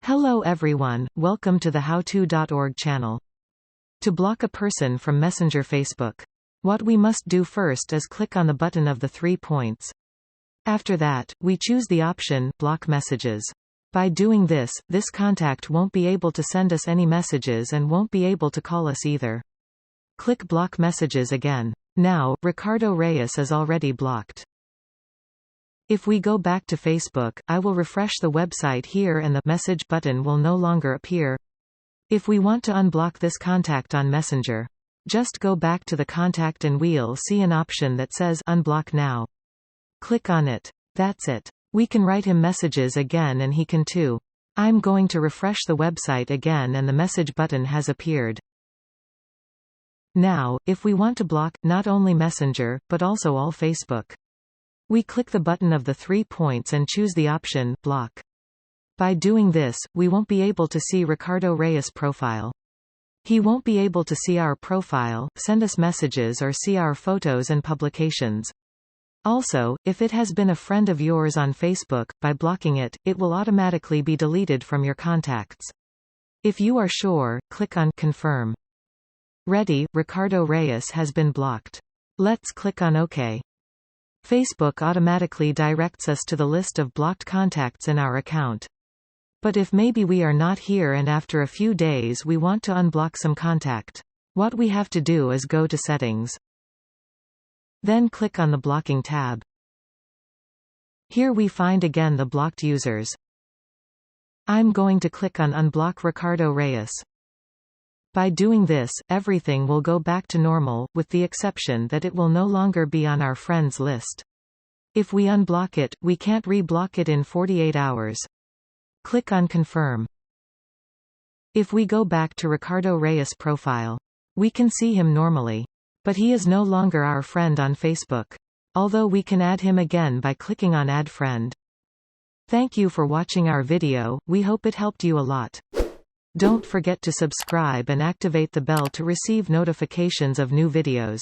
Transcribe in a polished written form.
Hello everyone, welcome to the howto.org channel. To block a person from Messenger Facebook, what we must do first is click on the button of the 3 points. After that, we choose the option Block Messages. By doing this, this contact won't be able to send us any messages and won't be able to call us either. Click Block Messages again. Now, Ricardo Reyes is already blocked. If we go back to Facebook, I will refresh the website here and the message button will no longer appear. If we want to unblock this contact on Messenger, just go back to the contact and we'll see an option that says Unblock Now. Click on it. That's it. We can write him messages again and he can too. I'm going to refresh the website again and the message button has appeared. Now, if we want to block, not only Messenger, but also all Facebook, we click the button of the 3 points and choose the option Block. By doing this, we won't be able to see Ricardo Reyes' profile. He won't be able to see our profile, send us messages or see our photos and publications. Also, if it has been a friend of yours on Facebook, by blocking it, it will automatically be deleted from your contacts. If you are sure, click on Confirm. Ready, Ricardo Reyes has been blocked. Let's click on OK. Facebook automatically directs us to the list of blocked contacts in our account. But if maybe we are not here and after a few days we want to unblock some contact, what we have to do is go to Settings. Then click on the Blocking tab. Here we find again the blocked users. I'm going to click on Unblock Ricardo Reyes. By doing this, everything will go back to normal, with the exception that it will no longer be on our friends list. If we unblock it, we can't re-block it in 48 hours. Click on Confirm. If we go back to Ricardo Reyes' profile, we can see him normally. But he is no longer our friend on Facebook. Although we can add him again by clicking on Add Friend. Thank you for watching our video, we hope it helped you a lot. Don't forget to subscribe and activate the bell to receive notifications of new videos.